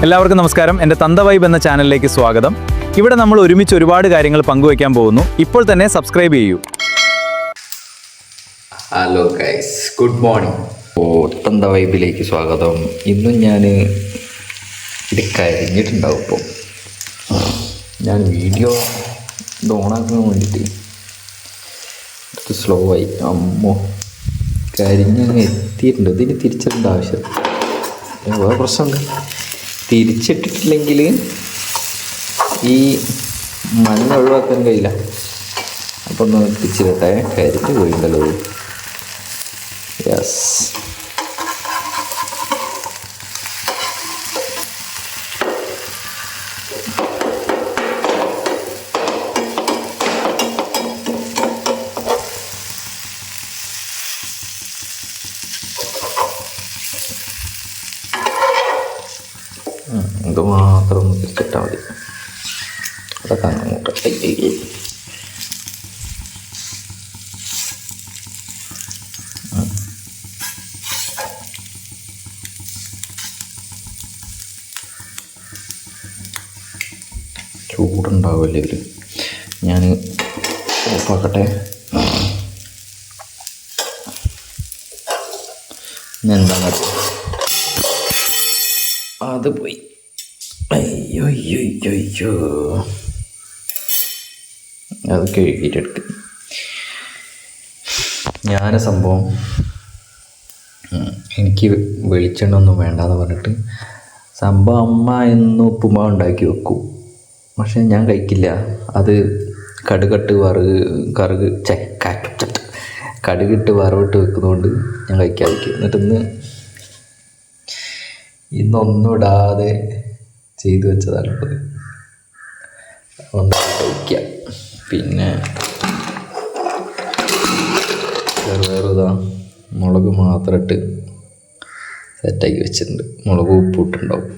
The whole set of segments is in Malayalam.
എല്ലാവർക്കും നമസ്കാരം. എൻ്റെ തന്ത വൈബ് എന്ന ചാനലിലേക്ക് സ്വാഗതം. ഇവിടെ നമ്മൾ ഒരുമിച്ച് ഒരുപാട് കാര്യങ്ങൾ പങ്കുവയ്ക്കാൻ പോകുന്നു. ഇപ്പോൾ തന്നെ സബ്സ്ക്രൈബ് ചെയ്യൂ. Hello guys, good morning. തന്ത വൈബിലേക്ക് സ്വാഗതം. ഇന്നും ഞാൻ ഇത് കഴിഞ്ഞിട്ടുണ്ടാവും. ഇപ്പോൾ ഞാൻ വീഡിയോ ഓണാക്കാൻ വേണ്ടിയിട്ട് സ്ലോ ആയി. അമ്മോ, കരിഞ്ഞങ്ങ് എത്തിയിട്ടുണ്ട്. ഇതിന് തിരിച്ചിടേണ്ട ആവശ്യം. വേറെ പ്രശ്നമുണ്ട്. തിരിച്ചിട്ടിട്ടില്ലെങ്കിൽ ഈ മണ്ണ് ഒഴിവാക്കാൻ കഴിയില്ല. അപ്പോൾ ഒന്ന് തിരിച്ചിടട്ടെ. കരിഞ്ഞ് പോയിണ്ടല്ലോ. യെസ്, ഇത് മാത്രം ഒന്ന് തിരിച്ചിട്ടാൽ മതി. അതൊക്കെ അങ്ങോട്ട് ചൂടുണ്ടാവില്ല ഇതിൽ. ഞാൻ ഓഫാക്കട്ടെ. എന്താണ് അത് പോയി. അയ്യോ അയ്യോ അയ്യോ അയ്യോ, അത് കഴുകിയിട്ടെടുക്കും. ഞാൻ സംഭവം എനിക്ക് വെളിച്ചെണ്ണ ഒന്നും വേണ്ടാന്ന് പറഞ്ഞിട്ട് സംഭവം അമ്മ എന്നും ഉപ്പുമാവ് ഉണ്ടാക്കി വെക്കും. പക്ഷെ ഞാൻ കഴിക്കില്ല. അത് കടുകിട്ട് കടുകിട്ട് വറവിട്ട് വെക്കുന്നതുകൊണ്ട് ഞാൻ കഴിക്കാതിരിക്കും. എന്നിട്ട് ഇന്നൊന്നും ഇടാതെ ചെയ്തു വെച്ചതാണ്. ഒന്ന് കഴിക്കാം. പിന്നെ വേറെ ഇതാ മുളക് മാത്രം ഇട്ട് സെറ്റാക്കി വെച്ചിട്ടുണ്ട്. മുളക് ഉപ്പിട്ടുണ്ടാവും.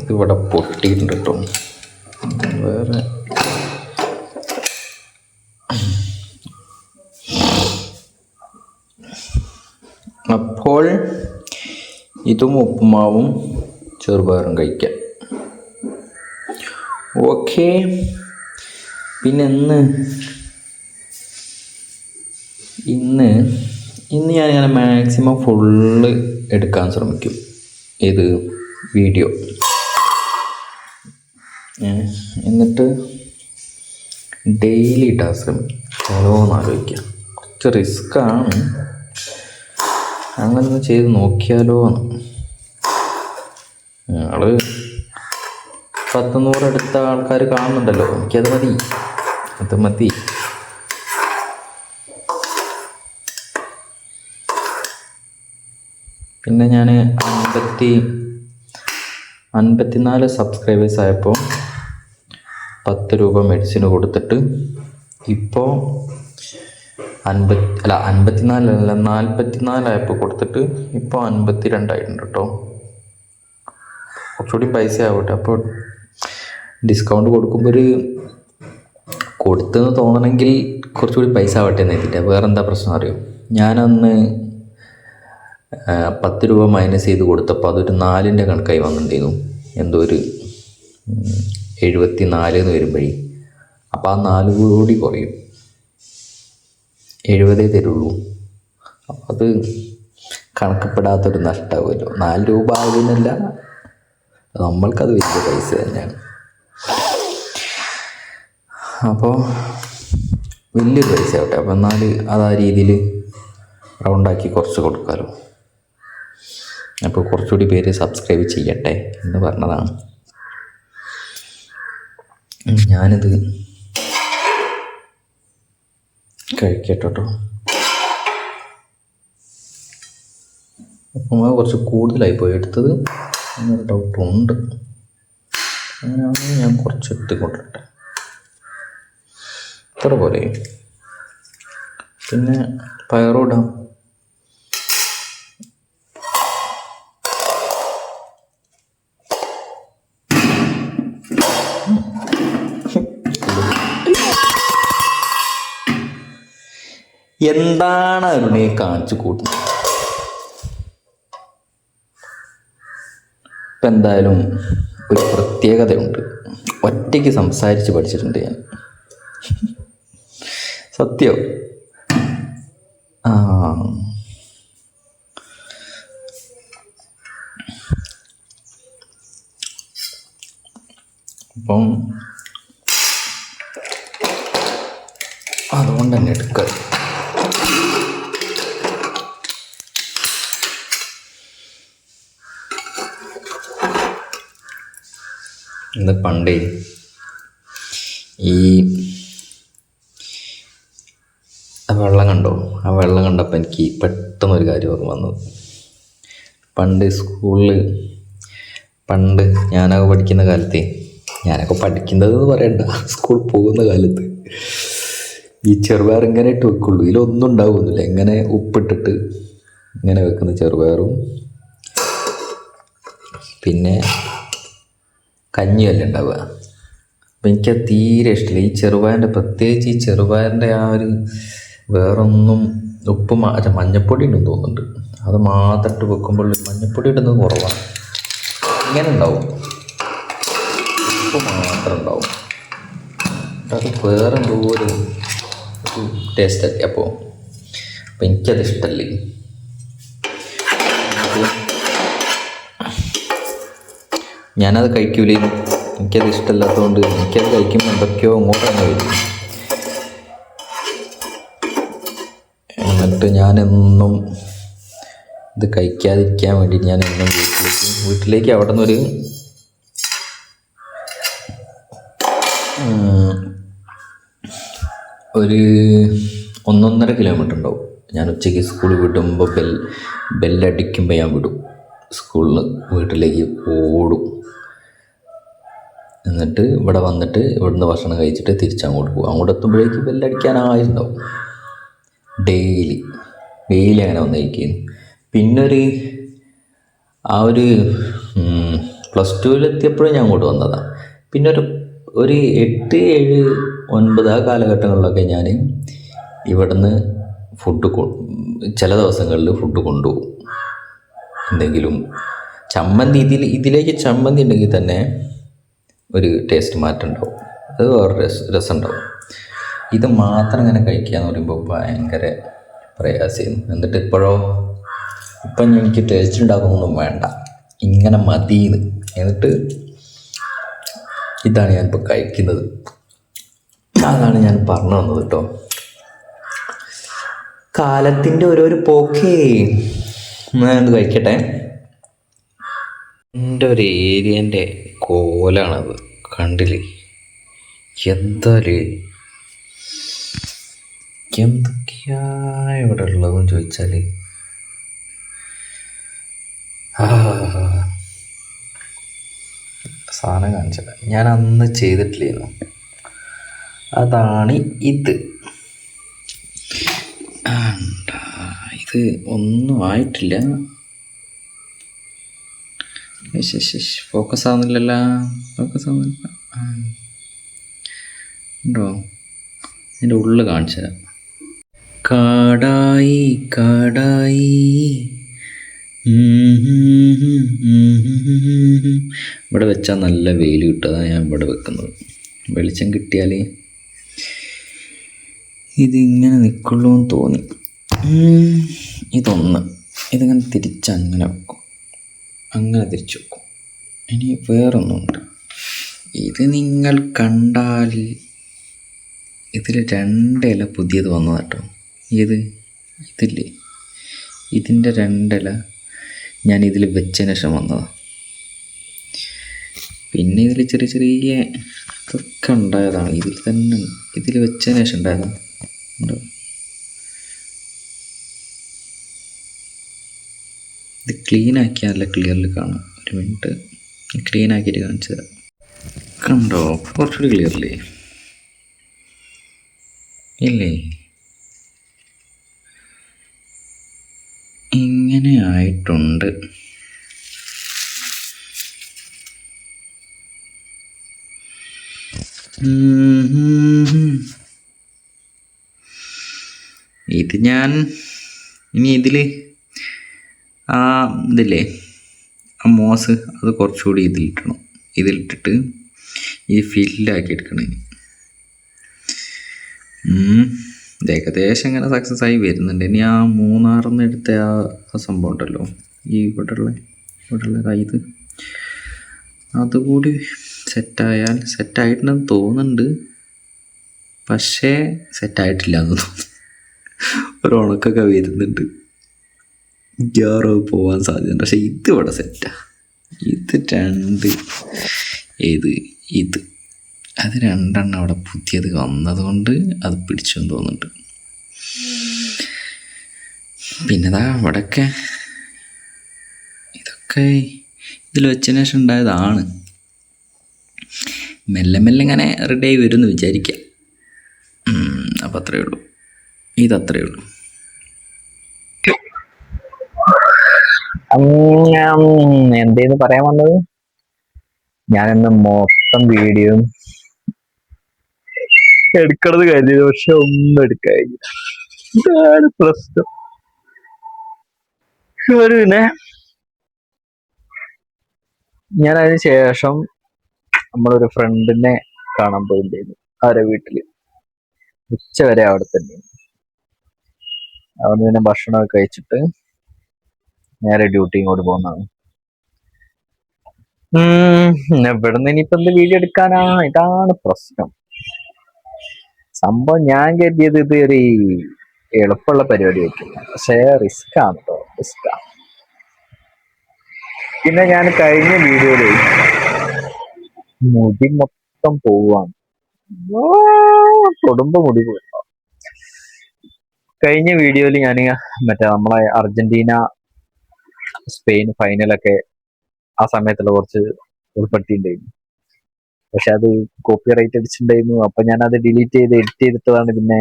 ഇതിവിടെ പൊട്ടിയിട്ടുണ്ട് കേട്ടോ. വേറെ അപ്പോൾ ഇതും ഉപ്പുമാവും ചെറുപയറും കഴിക്കാം. ഓക്കെ. പിന്നെ ഇന്ന് ഞാനിങ്ങനെ മാക്സിമം ഫുള്ള് എടുക്കാൻ ശ്രമിക്കും. ഇത് വീഡിയോ. എന്നിട്ട് ഡെയിലി ഇടാൻ ശ്രമിക്കാമല്ലോ എന്ന് ആലോചിക്കാം. കുറച്ച് റിസ്ക്കാണ്. അങ്ങനെ ചെയ്ത് നോക്കിയാലോ എന്ന്. ഞങ്ങൾ 100 അടുത്ത ആൾക്കാർ കാണുന്നുണ്ടല്ലോ. എനിക്കത് മതി. പിന്നെ ഞാൻ 54 സബ്സ്ക്രൈബേഴ്സ് ആയപ്പോൾ 10 രൂപ മെഡിസിന് കൊടുത്തിട്ട് ഇപ്പോൾ 44 ആയപ്പോൾ കൊടുത്തിട്ട് ഇപ്പോൾ 52 ആയിട്ടുണ്ട് കേട്ടോ. കുറച്ചുകൂടി പൈസ ആവട്ടെ. അപ്പോൾ ഡിസ്കൗണ്ട് കൊടുക്കുമ്പോൾ കൊടുത്തെന്ന് തോന്നണമെങ്കിൽ കുറച്ചുകൂടി പൈസ ആവട്ടെ എന്ന് എത്തിയിട്ട്. വേറെ എന്താ പ്രശ്നം അറിയോ? ഞാനന്ന് 10 രൂപ മൈനസ് ചെയ്ത് കൊടുത്തപ്പോൾ അതൊരു 4ൻ്റെ കണക്കായി വന്നിട്ടുണ്ടായിരുന്നു. എന്തോ ഒരു 74 എന്ന് വരുമ്പോഴേ. അപ്പോൾ ആ 4 കൂടി കുറയും. 70 തരുള്ളൂ. അപ്പം അത് കണക്കപ്പെടാത്തൊരു നഷ്ടമാവുമല്ലോ. 4 രൂപ ആകുന്നില്ല, നമ്മൾക്കത് വലിയ പൈസ തന്നെയാണ്. അപ്പോൾ വലിയൊരു പൈസ ആവട്ടെ. അപ്പോൾ എന്നാൽ അത് ആ രീതിയിൽ റൗണ്ടാക്കി കുറച്ച് കൊടുക്കാമല്ലോ. അപ്പോൾ കുറച്ചുകൂടി പേര് സബ്സ്ക്രൈബ് ചെയ്യട്ടെ എന്ന് പറഞ്ഞതാണ്. ഞാനിത് കഴിക്കട്ടോ. അപ്പം കുറച്ച് കൂടുതലായി പോയി എടുത്തത് എന്നൊരു ഡൗട്ടുണ്ട്. അങ്ങനെയാണെങ്കിൽ ഞാൻ കുറച്ച് എടുത്തുകൊണ്ടിട്ടെ. ഇത്ര പോലെ. പിന്നെ പയറൂടാം. എന്താണ് അരുണയെ കാണിച്ചു കൂട്ടുന്നത്? ഇപ്പം എന്തായാലും ഒരു പ്രത്യേകതയുണ്ട്. ഒറ്റയ്ക്ക് സംസാരിച്ച് പഠിച്ചിട്ടുണ്ട് ഞാൻ. സത്യം. അപ്പം അതുകൊണ്ട് തന്നെ എടുക്കുക. ഇത് പണ്ടേ ഈ വെള്ളം കണ്ടോ, ആ വെള്ളം കണ്ടപ്പോൾ എനിക്ക് പെട്ടെന്നൊരു കാര്യം ഓർമ്മ വന്നു. പണ്ട് സ്കൂളിൽ ഞാനൊക്കെ പഠിക്കുന്ന കാലത്തെ, ഞാനൊക്കെ പഠിക്കുന്നതെന്ന് പറയണ്ട, സ്കൂളിൽ പോകുന്ന കാലത്ത് ഈ ചെറുപയർ ഇങ്ങനെ ഇട്ട് വെക്കുള്ളൂ. ഇതിലൊന്നും ഉണ്ടാവുന്നില്ല. ഇങ്ങനെ ഉപ്പിട്ടിട്ട് ഇങ്ങനെ വെക്കുന്ന ചെറുപയറും പിന്നെ കഞ്ഞിയല്ല ഉണ്ടാവുക. അപ്പം എനിക്കത് തീരെ ഇഷ്ടമില്ല. ഈ ചെറുപയറിൻ്റെ, പ്രത്യേകിച്ച് ഈ ചെറുപയറിൻ്റെ ആ ഒരു വേറൊന്നും ഉപ്പ് മഞ്ഞപ്പൊടി ഉണ്ടെന്ന് തോന്നുന്നുണ്ട്. അത് മാത്രം ഇട്ട് വെക്കുമ്പോൾ മഞ്ഞപ്പൊടി ഇടുന്നത് കുറവാണ്. ഇങ്ങനെ ഉണ്ടാവും, ഉപ്പ് മാത്രം ഉണ്ടാവും. അത് വേറെ എന്തോ ഒരു ടേസ്റ്റൊക്കെ. അപ്പോൾ എനിക്കത് ഇഷ്ടമല്ലേ. ഞാനത് കഴിക്കൂലേ. എനിക്കത് ഇഷ്ടമല്ലാത്തതുകൊണ്ട് എനിക്കത് കഴിക്കുമ്പോൾ എന്തൊക്കെയോ അങ്ങോട്ട് തന്നെ വരും. എന്നിട്ട് ഞാനെന്നും ഇത് കഴിക്കാതിരിക്കാൻ വേണ്ടി ഞാനെന്നും വീട്ടിലേക്ക് അവിടെ നിന്നൊരു ഒരു 1.5 കിലോമീറ്റർ ഉണ്ടാവും. ഞാൻ ഉച്ചയ്ക്ക് സ്കൂളിൽ വിടുമ്പോൾ ബെല്ലടിക്കുമ്പോൾ ഞാൻ വിടും. സ്കൂളിൽ വീട്ടിലേക്ക് ഓടും. എന്നിട്ട് ഇവിടെ വന്നിട്ട് ഇവിടുന്ന് ഭക്ഷണം കഴിച്ചിട്ട് തിരിച്ചങ്ങോട്ട് പോകും. അങ്ങോട്ട് എത്തുമ്പോഴേക്ക് ബെല്ലടിക്കാനായിട്ടുണ്ടാവും. ഡെയിലി അങ്ങനെ വന്നിരിക്കുന്നു. പിന്നൊരു ആ ഒരു +2 ഞാൻ അങ്ങോട്ട് വന്നതാണ്. പിന്നെ ഒരു 8, 7, 9 ആ കാലഘട്ടങ്ങളിലൊക്കെ ഞാൻ ഇവിടുന്ന് ചില ദിവസങ്ങളിൽ ഫുഡ് കൊണ്ടുപോകും. എന്തെങ്കിലും ചമ്മന്തി, ഇതിലേക്ക് ചമ്മന്തി ഉണ്ടെങ്കിൽ തന്നെ ഒരു ടേസ്റ്റ് മാറ്റം ഉണ്ടാവും. അത് വേറെ രസമുണ്ടാവും. ഇത് മാത്രം ഇങ്ങനെ കഴിക്കുക എന്ന് പറയുമ്പോൾ ഭയങ്കര പ്രയാസമായിരുന്നു. എന്നിട്ട് ഇപ്പം എനിക്ക് ടേസ്റ്റ് ഉണ്ടാക്കുന്നൊന്നും വേണ്ട, ഇങ്ങനെ മതിയെന്ന്. എന്നിട്ട് ഇതാണ് ഞാനിപ്പോൾ കഴിക്കുന്നത്. അതാണ് ഞാൻ പറഞ്ഞു വന്നത് കേട്ടോ. കാലത്തിൻ്റെ ഓരോരോ പോക്കേ. ഞാനത് കഴിക്കട്ടെ. എൻ്റെ ഒരു ഏരിയൻ്റെ കോലാണത്, കണ്ടില്ലേ? എന്തൊക്കെയാ ഇവിടെ ഉള്ളതെന്ന് ചോദിച്ചാൽ, സാധനം കാണിച്ചത് ഞാൻ അന്ന് ചെയ്തിട്ടില്ലായിരുന്നു. അതാണ് ഇത്. ഇത് ഒന്നും ആയിട്ടില്ല. ഫോക്കസ് ആവുന്നില്ലല്ലോ. ഉണ്ടോ? അതിൻ്റെ ഉള്ളിൽ കാണിച്ചു തരാം. കാടായി ഇവിടെ വെച്ചാൽ നല്ല വെയിൽ കിട്ടും. അതാണ് ഞാൻ ഇവിടെ വെക്കുന്നത്. വെളിച്ചം കിട്ടിയാൽ ഇതിങ്ങനെ നിൽക്കുള്ളൂ എന്ന് തോന്നി. ഇതിങ്ങനെ തിരിച്ചങ്ങനെ വെക്കും, അങ്ങനെ തിരിച്ചു വെക്കും. ഇനി വേറൊന്നുണ്ട്. ഇത് നിങ്ങൾ കണ്ടാൽ ഇതിൽ 2 ഇല പുതിയത് വന്നതാട്ടോ. ഇതില്ലേ, ഇതിൻ്റെ 2 ഇല ഞാൻ ഇതിൽ വെച്ചതിന് ശേഷം വന്നതാണ്. പിന്നെ ഇതിൽ ചെറിയ ഇതൊക്കെ ഉണ്ടായതാണ്. ഇതിൽ വെച്ചതിന് ശേഷം ഉണ്ടായതാണ്. ഉണ്ടോ? ഇത് ക്ലീനാക്കിയാൽ നല്ല ക്ലിയറിൽ കാണും. ഒരു മിനിറ്റ് ക്ലീനാക്കിയിട്ട് കാണിച്ചു തരാം. കണ്ടോ? കുറച്ചുകൂടി ക്ലിയറില്ലേ? ഇല്ലേ? ഇങ്ങനെ ആയിട്ടുണ്ട്. ഇത് ഞാൻ ഇനി ഇതില്ലേ, ആ മോസ് അത് കുറച്ചുകൂടി ഇതിലിട്ടണം. ഇതിലിട്ടിട്ട് ഈ ഫില്ലാക്കി എടുക്കണം. ഇത് ഏകദേശം ഇങ്ങനെ സക്സസ് ആയി വരുന്നുണ്ട്. ഇനി ആ മൂന്നാറിന്ന് എടുത്ത ആ സംഭവം ഉണ്ടല്ലോ, ഈ ഇവിടെയുള്ള ഇത് അതുകൂടി സെറ്റായാൽ സെറ്റായിട്ടുണ്ടെന്ന് തോന്നുന്നുണ്ട്. പക്ഷേ സെറ്റായിട്ടില്ല എന്ന് തോന്നുന്നു. ഒരു ഉണക്കൊക്കെ വരുന്നുണ്ട്. ഗ്യാറോ പോകാൻ സാധ്യതയുണ്ട്. പക്ഷേ ഇത് ഇവിടെ സെറ്റാ. ഇത് ഇത് അത് രണ്ടെണ്ണം അവിടെ പുതിയത് വന്നതുകൊണ്ട് അത് പിടിച്ചെന്ന് തോന്നുന്നുണ്ട്. പിന്നെതാ ഇവിടെയൊക്കെ ഇതൊക്കെ ഇതിൽ വെച്ചതിന് ശേഷം ഉണ്ടായതാണ്. മെല്ലെ മെല്ലെ ഇങ്ങനെ റെഡി ആയി വരുമെന്ന് വിചാരിക്കാം. അപ്പം അത്രയേ ഉള്ളൂ. ഇതത്രയേ ഉള്ളൂ. എന്തേന്ന് പറയാൻ വന്നത്, ഞാനിന്ന് മൊത്തം വീഡിയോ എടുക്കണത് കരുതിയത്, പക്ഷെ ഒന്നും എടുക്കാനില്ല. ഇതാണ് പ്രശ്നം. പിന്നെ ഞാൻ അതിന് ശേഷം നമ്മളൊരു ഫ്രണ്ടിനെ കാണാൻ പോയിട്ടുണ്ടായിരുന്നു അവരെ വീട്ടില്. ഉച്ച വരെ അവിടെ തന്നെ. അവിടെ പിന്നെ ഭക്ഷണമൊക്കെ കഴിച്ചിട്ട് നേരെ ഡ്യൂട്ടി ഇങ്ങോട്ട് പോകുന്നതാണ്. ഇവിടുന്ന് ഇനിയിപ്പോ എന്ത് വീഡിയോ എടുക്കാനാ, ഇതാണ് പ്രശ്നം. സംഭവം ഞാൻ കരുതിയത് ഇത് ഒരു എളുപ്പമുള്ള പരിപാടി വെക്കില്ല, പക്ഷേ റിസ്ക് ആണ് കേട്ടോ, റിസ്ക്. പിന്നെ ഞാൻ കഴിഞ്ഞ വീഡിയോയില് മുടി മൊത്തം പോവാണ്, തൊടുമ്പോ മുടി പോയി. കഴിഞ്ഞ വീഡിയോയില് ഞാൻ മറ്റേ നമ്മളെ അർജന്റീന സ്പെയിൻ ഫൈനലൊക്കെ ആ സമയത്തുള്ള കുറച്ച് ഉൾപ്പെടുത്തിയിട്ടുണ്ടായിരുന്നു. പക്ഷെ അത് കോപ്പി റൈറ്റ് അടിച്ചിട്ടുണ്ടായിരുന്നു. അപ്പൊ ഞാൻ അത് ഡിലീറ്റ് ചെയ്ത് എഡിറ്റ് ചെയ്തിട്ടതാണ്. പിന്നെ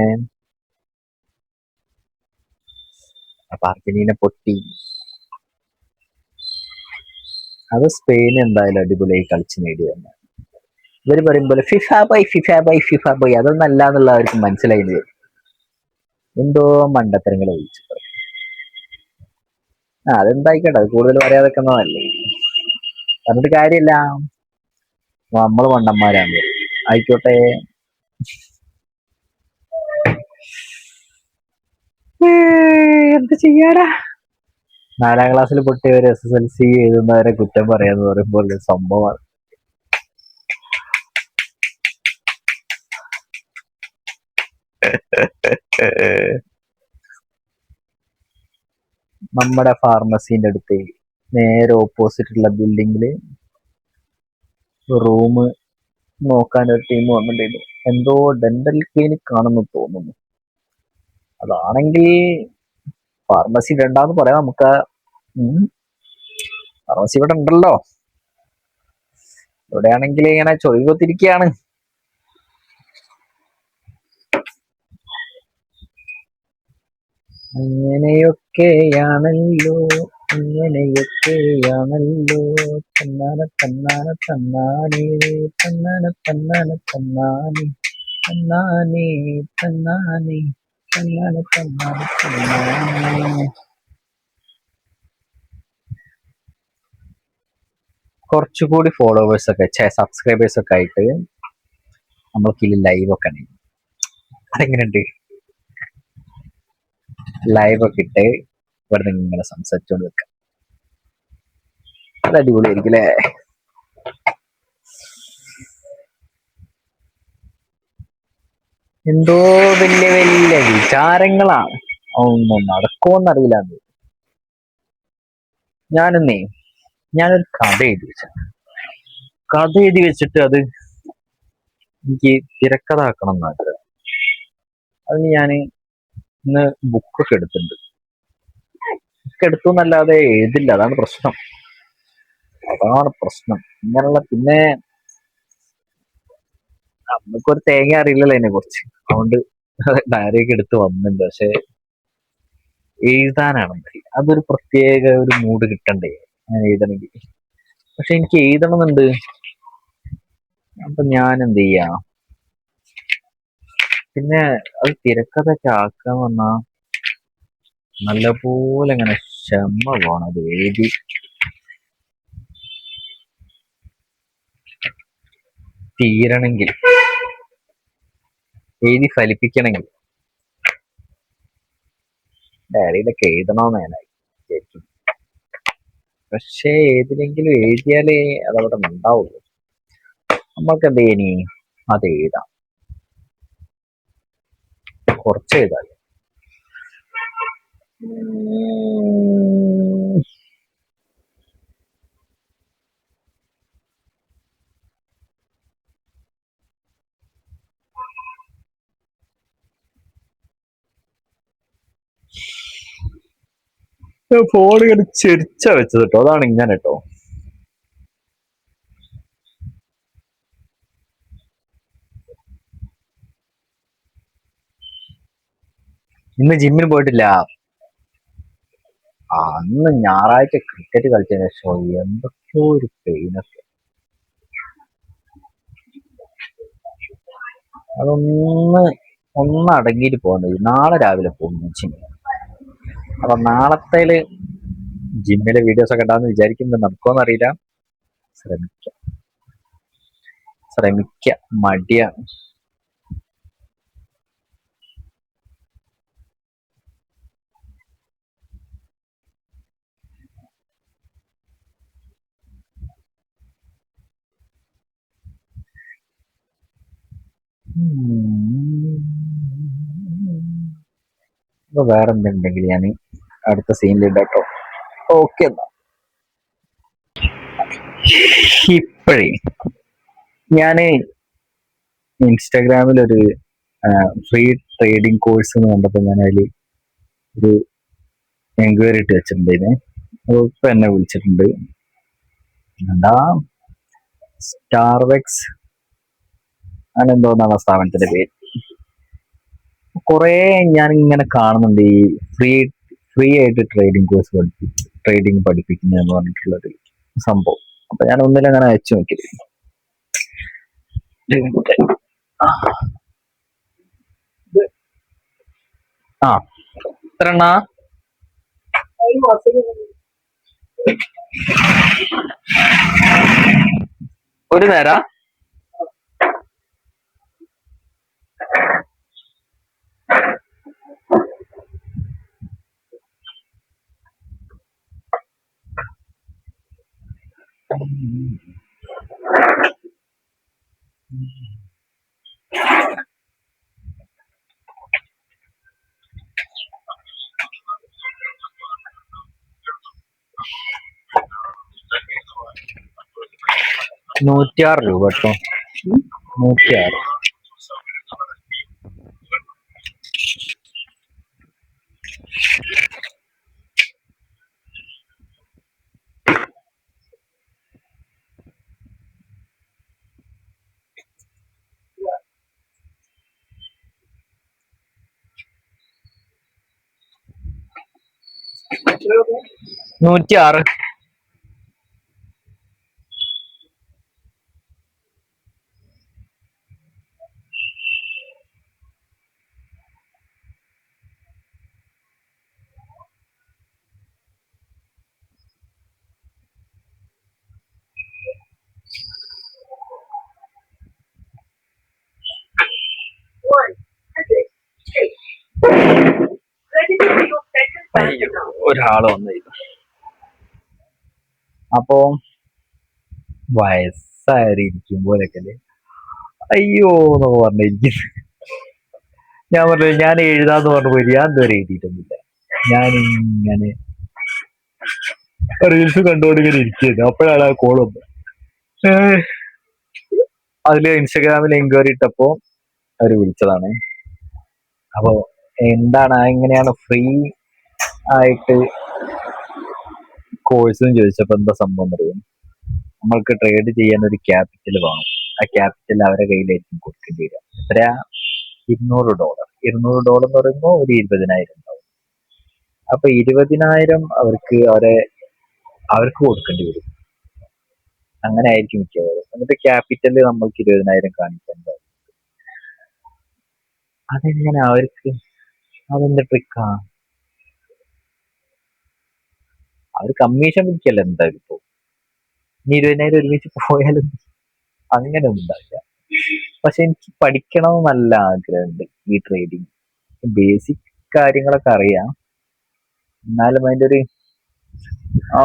അപ്പൊ അർജന്റീന പൊട്ടി. അത് സ്പെയിൻ എന്തായാലും അടിപൊളിയായി കളിച്ച് നേടി തന്നെ. ഇവര് പറയുമ്പോൾ ഫിഫ ബോയ് അതൊന്നും അല്ല എന്നുള്ള അവർക്ക് മനസ്സിലായില്ലേ. എന്തോ മണ്ടത്തരങ്ങൾ വിളിച്ചു. അതെന്തായിക്കട്ടെ, അത് കൂടുതൽ പറയാതൊക്കെ നല്ലേ. പറഞ്ഞിട്ട് കാര്യമില്ല, നമ്മള് മണ്ടന്മാരാണ്. ആയിക്കോട്ടെ. എന്ത് ചെയ്യാടാ, 4ാം ക്ലാസ്സിൽ പൊട്ടിയവര് SSLC എഴുതുന്നവരെ കുറ്റം പറയാന്ന് പറയുമ്പോൾ സംഭവമാണ്. നമ്മുടെ ഫാർമസീന്റെ അടുത്ത് നേരെ ഓപ്പോസിറ്റുള്ള ബിൽഡിങ്ങില് റൂം നോക്കാൻ ഒരു ടീം വന്നിട്ടുണ്ടായിരുന്നു. എന്തോ ഡെന്റൽ ക്ലിനിക് ആണെന്ന് തോന്നുന്നു. അതാണെങ്കിൽ ഫാർമസി വേണ്ടാന്ന് പറയാം നമുക്ക്. ഫാർമസി ഇവിടെ ഉണ്ടല്ലോ. ഇവിടെയാണെങ്കിൽ ഇങ്ങനെ ചൊയ്കൊത്തിരിക്കുകയാണ്. അങ്ങനെയൊക്കെയാണല്ലോ, അങ്ങനെയൊക്കെയാണല്ലോ. തന്നാന തന്നാന തന്നാനേ, തന്നാന തന്നാന തന്നാനേ, തന്നാനേ തന്നാനേ, തന്നാന തന്നാന തന്നാനേ. കുറച്ചുകൂടി ഫോളോവേഴ്സ് ഒക്കെ സബ്സ്ക്രൈബേഴ്സ് ഒക്കെ ആയിട്ട് നമ്മൾക്ക് ലൈവ് ഒക്കെ ഉണ്ട്. അതെങ്ങനെയുണ്ട്? ലൈവ് ഒക്കെ ഇട്ട് ഇവിടെ ഇങ്ങനെ സംസാരിച്ചോണ്ട് വെക്കാം. അത് അടിപൊളിയായിരിക്കും അല്ലേ? എന്തോ വലിയ വലിയ വിചാരങ്ങളാണ്, ഒന്നും നടക്കുമെന്നറിയില്ല. ഞാനൊരു കഥ എഴുതി വെച്ചിട്ട് അത് എനിക്ക് തിരക്കഥ ആക്കണം എന്നാഗ്രഹം. അതിന് ഞാൻ ഇന്ന് ബുക്കൊക്കെ എടുത്തിട്ടുണ്ട്. ബുക്ക് എടുത്തു എന്നല്ലാതെ എഴുതില്ല, അതാണ് പ്രശ്നം. ഇങ്ങനെയുള്ള പിന്നെ നമുക്കൊരു തേങ്ങ അറിയില്ലല്ലോ അതിനെ കുറിച്ച്, അതുകൊണ്ട് ഡയറിയൊക്കെ എടുത്ത് വന്നിട്ടുണ്ട്. പക്ഷെ എഴുതാനാണ് അതൊരു പ്രത്യേക ഒരു മൂഡ് കിട്ടണ്ടേ ഞാൻ എഴുതണമെങ്കിൽ. പക്ഷെ എനിക്ക് എഴുതണമെന്നുണ്ട്. അപ്പൊ ഞാൻ എന്ത് ചെയ്യാം, പിന്നെ അത് തിരക്കഥയൊക്കെ ആക്കാൻ വന്നാ നല്ലപോലെ ഇങ്ങനെ ക്ഷമ വേണം. അത് എഴുതി തീരണമെങ്കിൽ, എഴുതി ഫലിപ്പിക്കണമെങ്കിൽ ഡയറിയിലൊക്കെ എഴുതണമെന്ന് ഞാൻ വിചാരിക്കും. പക്ഷേ ഏതിലെങ്കിലും എഴുതിയാലേ അതവിടെ ഉണ്ടാവുള്ളൂ. നമ്മൾക്ക് എന്ത് ചെയ്യണി, അത് എഴുതാം, കുറച്ച് എഴുതാം. ഫോൺ ഇങ്ങനെ ചെരിച്ച വെച്ചത് കേട്ടോ, അതാണ് ഇങ്ങനെ കേട്ടോ. ഇന്ന് ജിമ്മിന് പോയിട്ടില്ല. അന്ന് ഞായറാഴ്ച ക്രിക്കറ്റ് കളിച്ചതിന് ശേഷം എന്തൊക്കെയോ ഒരു പെയിനൊക്കെ. ഒന്ന് അടങ്ങിയിട്ട് പോകാൻ കഴിയും. നാളെ രാവിലെ പോകും ജിമ്മിന്. അപ്പൊ നാളത്തേല് ജിമ്മിലെ വീഡിയോസ് ഒക്കെ ഉണ്ടാവുന്ന വിചാരിക്കുന്നത്, നമുക്കൊന്നും അറിയില്ല. ശ്രമിക്ക മടിയാണ്. ഇപ്പൊ വേറെ എന്തുണ്ടെങ്കിൽ ഞാൻ അടുത്ത സീനിലിടാം കേട്ടോ. ഓക്കെ, എന്നാ ഇപ്പോഴേ ഞാന് ഇൻസ്റ്റാഗ്രാമിൽ ഒരു ഫ്രീ ട്രേഡിംഗ് കോഴ്സ് എന്ന് കണ്ടപ്പോൾ ഞാൻ അതിൽ ഒരു എൻക്വയറി ഇട്ട് വെച്ചിട്ടുണ്ടായിരുന്നു. അപ്പോൾ ഇപ്പൊ എന്നെ വിളിച്ചിട്ടുണ്ട്. എന്താ സ്റ്റാർവെക്സ് അങ്ങനെ എന്തോന്നാണ് ആ സ്ഥാപനത്തിന്റെ പേര്. കുറെ ഞാൻ ഇങ്ങനെ കാണുന്നുണ്ട് ഈ ഫ്രീ ആയിട്ട് ട്രേഡിംഗ് പഠിപ്പിക്കുന്നതെന്ന് പറഞ്ഞിട്ടുള്ളൊരു സംഭവം. അപ്പൊ ഞാൻ ഒന്നിലങ്ങനെ അയച്ചു നോക്കിയത്. ആ എത്രണ്ണ ഒരു നേരാ? ₹106 കേട്ടോ. 106. ₹106. ഒരാള് വന്നിരുന്നു. അപ്പോ വയസ്സായിരിക്കുമ്പോഴൊക്കെ അയ്യോ എന്നൊക്കെ പറഞ്ഞിരിക്കുന്നു. ഞാൻ പറഞ്ഞു ഞാൻ എഴുതാന്ന് പറഞ്ഞു പോയി. ഞാൻ ഇതുവരെ എഴുതിയിട്ടൊന്നുമില്ല. ഞാനിങ്ങനെ റീൽസ് കണ്ടുകൊണ്ട് ഇങ്ങനെ ഇരിക്കുന്നു. അപ്പോഴാണ് ആ കോൾ വന്നത്. അതില് ഇൻസ്റ്റാഗ്രാമിൽ എൻക്വയറി ഇട്ടപ്പോ അവര് വിളിച്ചതാണ്. അപ്പോ എന്താണ് എങ്ങനെയാണ് ഫ്രീ ആയിട്ട് കോഴ്സ് എന്ന് ചോദിച്ചപ്പോ എന്താ സംഭവം അറിയാം. നമ്മൾക്ക് ട്രേഡ് ചെയ്യാൻ ഒരു ക്യാപിറ്റൽ വേണം. ആ ക്യാപിറ്റൽ അവരെ കയ്യിലായിരിക്കും കൊടുക്കേണ്ടി വരിക. എത്രയാ? $200. $200 എന്ന് പറയുമ്പോൾ ഒരു 20,000 ഉണ്ടാവും. അപ്പൊ 20,000 അവർക്ക് കൊടുക്കേണ്ടി വരും. അങ്ങനെ ആയിരിക്കും മിക്കവാറും. എന്നിട്ട് ക്യാപിറ്റല് നമ്മൾക്ക് 20,000 കാണിക്കാൻ പാടില്ല. അതെങ്ങനെ അവർക്ക്? അതെന്താ ട്രിക്കാ? അവർ കമ്മീഷൻ പിടിക്കല്ല എന്തായാലും. ഇപ്പൊ ഇനി 20,000 ഒരുമിച്ച് പോയാലും അങ്ങനെ ഒന്നും ഉണ്ടാവില്ല. പക്ഷെ എനിക്ക് പഠിക്കണം എന്ന് നല്ല ആഗ്രഹമുണ്ട് ഈ ട്രേഡിങ്. ബേസിക് കാര്യങ്ങളൊക്കെ അറിയാം, എന്നാലും അതിന്റെ ഒരു ആ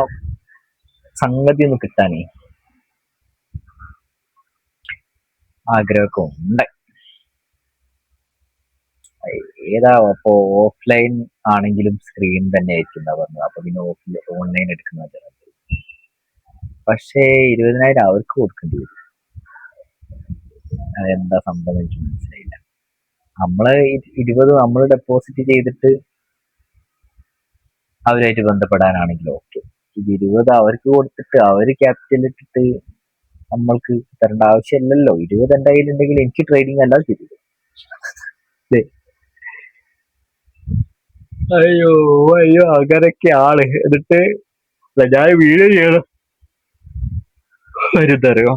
സംഗതി ഒന്ന് കിട്ടാനേ ആഗ്രഹമൊക്കെ ഉണ്ട്. ഏതാ അപ്പോ ഓഫ്ലൈൻ ആണെങ്കിലും സ്ക്രീൻ തന്നെ ആയിരിക്കും പറഞ്ഞത്. അപ്പൊ പിന്നെ ഓൺലൈൻ എടുക്കുന്നത്. പക്ഷേ 20,000 അവർക്ക് കൊടുക്കേണ്ടി വരും. അതെന്താ സംഭവം എനിക്ക് മനസ്സിലായില്ല. നമ്മള് 20 നമ്മൾ ഡെപ്പോസിറ്റ് ചെയ്തിട്ട് അവരായിട്ട് ബന്ധപ്പെടാനാണെങ്കിൽ ഓക്കെ. ഇത് 20 അവർക്ക് കൊടുത്തിട്ട് അവര് ക്യാപിറ്റൽ ഇട്ടിട്ട് നമ്മൾക്ക് തരേണ്ട ആവശ്യമില്ലല്ലോ. 20 എന്റെ കയ്യിലുണ്ടെങ്കിൽ എനിക്ക് ട്രേഡിംഗ് അല്ലാതെ ചെയ്തു. അയ്യോ അയ്യോ അങ്ങനൊക്കെ ആള്. എന്നിട്ട് ഞാൻ വീഡിയോ ചെയ്യണം ഒരു തരോ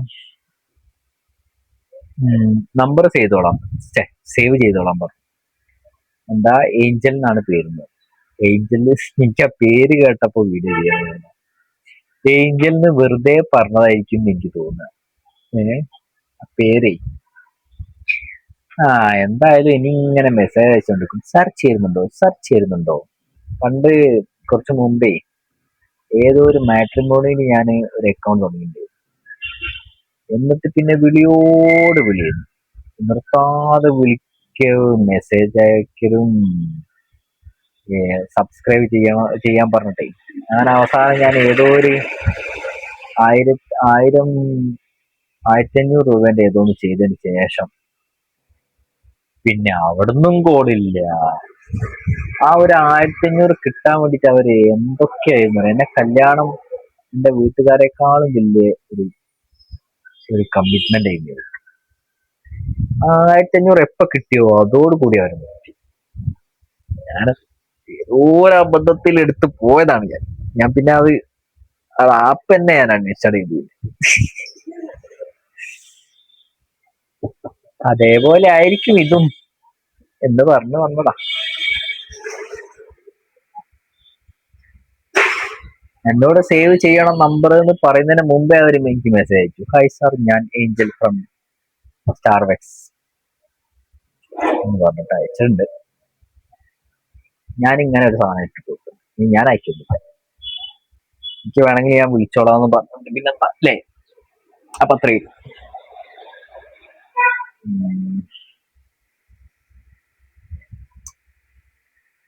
നമ്പർ സേവ് ചെയ്തോളാം പറഞ്ഞു. എന്താ ഏഞ്ചൽ എന്നാണ് പേരുന്നത്. ഏഞ്ചലിന് എനിക്ക് ആ പേര് കേട്ടപ്പോ വീഡിയോ ചെയ്യാൻ ഏഞ്ചലിന് വെറുതെ പറഞ്ഞതായിരിക്കും എനിക്ക് തോന്നുന്നത്. പേരേ എന്തായാലും ഇനി ഇങ്ങനെ മെസ്സേജ് അയച്ചുകൊണ്ടിരിക്കും. സെർച്ച് ചെയ്യുന്നുണ്ടോ. പണ്ട് കുറച്ച് മുമ്പേ ഏതോ ഒരു മാട്രിമോണിയിൽ ഞാൻ ഒരു അക്കൗണ്ട് തുടങ്ങിയിട്ടുണ്ട്. എന്നിട്ട് പിന്നെ വിളിയായിരുന്നു, നിർത്താതെ വിളിക്കലും മെസ്സേജ് അയക്കലും സബ്സ്ക്രൈബ് ചെയ്യാൻ പറഞ്ഞിട്ടേ അങ്ങനെ അവസാനം ഞാൻ ഏതോ ഒരു 1500 രൂപേന്റെ ഏതോ ഒന്ന് ചെയ്തതിന് ശേഷം പിന്നെ അവിടുന്നും കോളില്ല. ആ ഒരു 1500 കിട്ടാൻ വേണ്ടിട്ട് അവര് എന്തൊക്കെയായിരുന്നു. എന്നെ കല്യാണം എന്റെ വീട്ടുകാരെക്കാളും വലിയ ഒരു കമ്മിറ്റ്മെന്റ് ആയിരുന്നു. 1500 എപ്പോ കിട്ടിയോ അതോടുകൂടി അവർ നിർത്തി. ഞാൻ ഏതോ ഒരു അബദ്ധത്തിൽ എടുത്ത് പോയതാണ് ഞാൻ പിന്നെ അത് ആപ്പ് തന്നെ ഞാൻ അൺഇൻസ്റ്റാൾ ചെയ്തു. അതേപോലെ ആയിരിക്കും ഇതും എന്ന് പറഞ്ഞു വന്നതാ. എന്നോട് സേവ് ചെയ്യണം നമ്പർ എന്ന് പറയുന്നതിന് മുമ്പേ അവർ എനിക്ക് മെസ്സേജ് അയച്ചു. ഹായ് സാർ, ഞാൻ ഏഞ്ചൽ ഫ്രം സ്റ്റാർവെക്സ് എന്ന് പറഞ്ഞിട്ട് അയച്ചിട്ടുണ്ട്. ഞാൻ ഇങ്ങനെ ഒരു സാധനം ഇട്ട് കൊടുക്കും, ഞാൻ അയക്കുന്നില്ല. എനിക്ക് വേണമെങ്കിൽ ഞാൻ വിളിച്ചോളാന്ന് പറഞ്ഞിട്ടുണ്ട്. പിന്നെ അല്ലേ അപ്പൊ അത്രയും.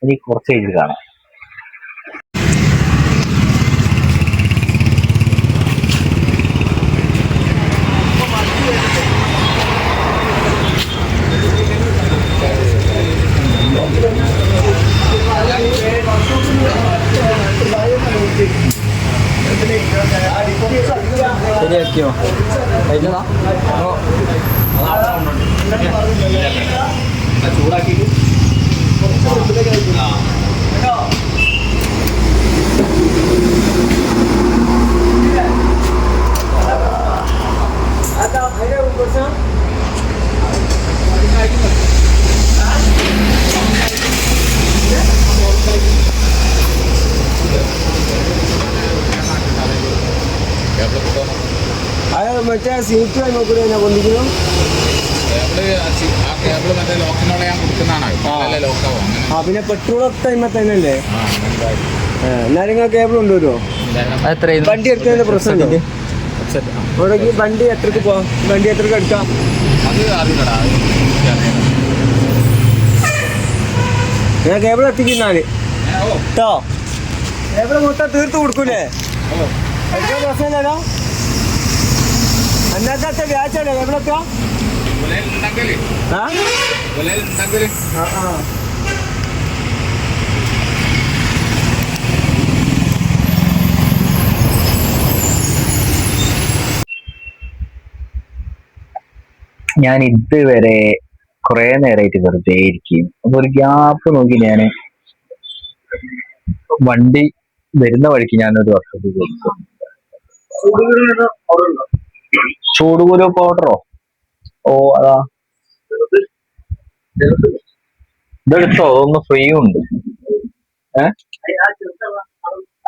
ഇനി കുറച്ച് കഴിഞ്ഞ് കാണാം. ശരിയാക്കിയോ? കഴിഞ്ഞതാ ചൂടാക്കിട്ട് മറ്റേ സീറ്റ് നോക്കൂടെ പൊന്തിക്കുന്നു. പിന്നെ പെട്രോൾ ടൈമിൽ തന്നെ അല്ലേ? എന്നാലും നിങ്ങൾ കേബിൾ കൊണ്ടുവരുമോ? വണ്ടി എടുക്കുന്നതിന്റെ പ്രശ്നമുണ്ടോ? ഇവിടേക്ക് വണ്ടി എത്രക്ക് പോവാം? വണ്ടി എത്രക്ക് എടുക്കാം? ഞാൻ കേബിൾ എത്തിക്കുന്നാല് കേട്ടോ. കേബിൾ മൊത്തം തീർത്ത് കൊടുക്കൂലേ? എടുക്കാൻ പ്രശ്നമില്ലല്ലോ. അന്നത്തെ വ്യാഴ്ചയാണ് കേബിളൊക്കെ. ഞാൻ ഇതുവരെ കുറെ നേരമായിട്ട് വെറുതെ ഇരിക്കും. ഒരു ഗ്യാപ്പ് നോക്കി ഞാൻ വണ്ടി വരുന്ന വഴിക്ക് ഞാനൊരു വർഷത്തിൽ കൊടുക്കും. ചൂടുകുരു പൗഡറോ? ഓ അതാ ഇതെടുത്തോ, ഒന്ന് ഫ്രീ ഉണ്ട്.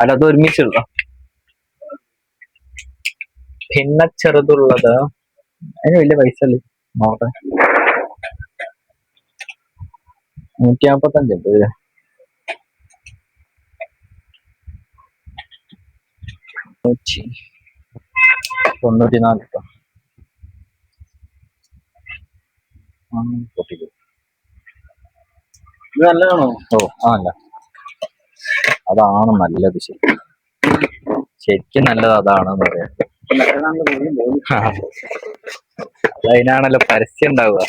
അല്ല, അത് ഒരുമിച്ചുള്ള പിന്നെ ചെറുതുള്ളത് അതിന് വലിയ പൈസ അല്ലേ. നോട്ടെ 155 194 പൊട്ടിക്കും. ഇത് നല്ലതാണോ? ഓ അല്ല അതാണ് നല്ലത്. ശരിക്കും നല്ലത് അതാണെന്ന് പറയാം. അതിനാണല്ലോ പരസ്യം ഉണ്ടാവുക.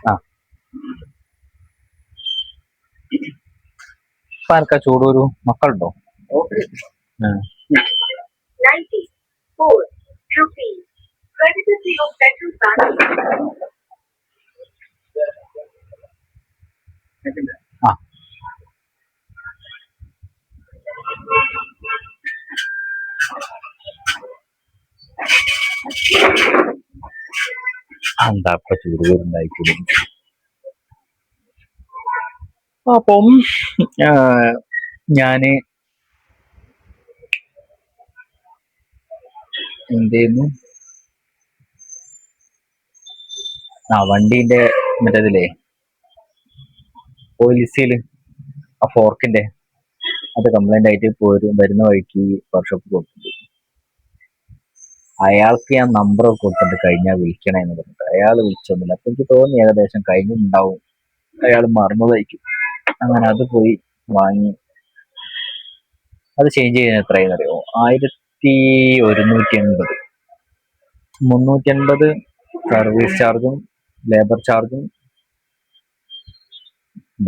ആ ഇപ്പൊ ആർക്കാ ചൂടൂരു മക്കളുണ്ടോ? ആ എന്താ ഇപ്പൊ ചൂടുകൂരുണ്ടായിരിക്കും. അപ്പം ഞാന് എന്തെയ്യുന്നു, വണ്ടീന്റെ മറ്റേതില്ലേ പോലീസില് ആ ഫോർക്കിന്റെ അത് കംപ്ലൈന്റ് ആയിട്ട് വരുന്ന വഴിക്ക് വർക്ക്ഷോപ്പ് കൊടുത്തിട്ടുണ്ട്. അയാൾക്ക് ഞാൻ നമ്പർ കൊടുത്തിട്ട് കഴിഞ്ഞാൽ വിളിക്കണേന്ന് പറഞ്ഞിട്ട് അയാൾ വിളിച്ചൊന്നുമില്ല. അപ്പൊ എനിക്ക് തോന്നി ഏകദേശം കഴിഞ്ഞിട്ടുണ്ടാവും, അയാൾ മറന്നതായിരിക്കും. അങ്ങനെ അത് പോയി വാങ്ങി. അത് ചേഞ്ച് ചെയ്യുന്ന എത്രയെന്ന് അറിയോ? 1180. 380 സർവീസ് ചാർജും ലേബർ ചാർജും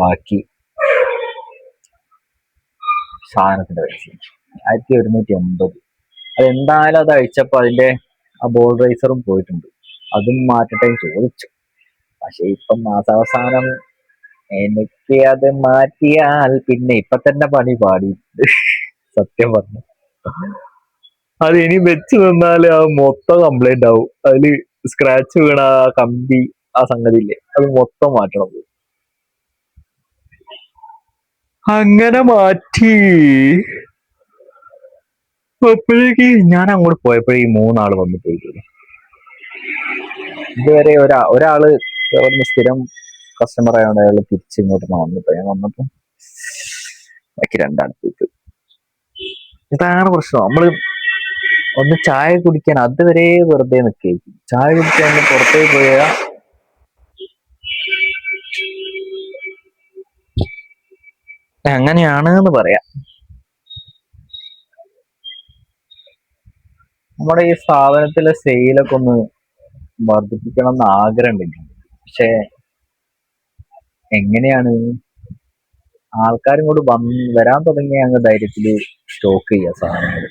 ബാക്കി സാധനത്തിന്റെ പൈസ 1180. അതെന്തായാലും അത് അഴിച്ചപ്പോ അതിന്റെ ആ ബോൾ റൈസറും പോയിട്ടുണ്ട്. അതും മാറ്റട്ടെ ചോദിച്ചു. പക്ഷെ ഇപ്പം മാസാവസാനം എനിക്ക് അത് മാറ്റിയാൽ പിന്നെ ഇപ്പൊ തന്നെ പണി പാടി. സത്യം പറഞ്ഞു അത് ഇനി വെച്ച് നിന്നാല് അത് മൊത്തം കംപ്ലൈന്റ് ആവും. അതില് സ്ക്രാച്ച് വീണ ആ കമ്പി ആ സംഗതി ഇല്ലേ അത് മൊത്തം മാറ്റണം. അങ്ങനെ മാറ്റി. അപ്പോഴേക്ക് ഞാൻ അങ്ങോട്ട് പോയപ്പോഴേ ഈ 3 ആള് വന്നു പോയി. ഇതുവരെ ഒരാള് അവിടുന്ന് സ്ഥിരം കസ്റ്റമർ ആയതുകൊണ്ട് അയാൾ തിരിച്ച് ഇങ്ങോട്ട് വന്നിപ്പോ ഞാൻ വന്നപ്പോ ബാക്കി 2 ആൾ പോയി. ഇതാണ് പ്രശ്നം. നമ്മള് ഒന്ന് ചായ കുടിക്കാൻ അതുവരെ വെറുതെ നിൽക്കും. ചായ കുടിക്കാൻ പുറത്തേക്ക് പോയാ അങ്ങനെയാണ് എന്ന് പറയാം. നമ്മുടെ ഈ സ്ഥാപനത്തിലെ സെയിലൊക്കെ ഒന്ന് വർദ്ധിപ്പിക്കണം എന്ന് ആഗ്രഹം ഉണ്ട്. പക്ഷെ എങ്ങനെയാണ് ആൾക്കാരും കൂടെ വരാൻ തുടങ്ങിയ അങ്ങ് ധൈര്യത്തില് സ്റ്റോക്ക് ചെയ്യുക സാധനങ്ങൾ.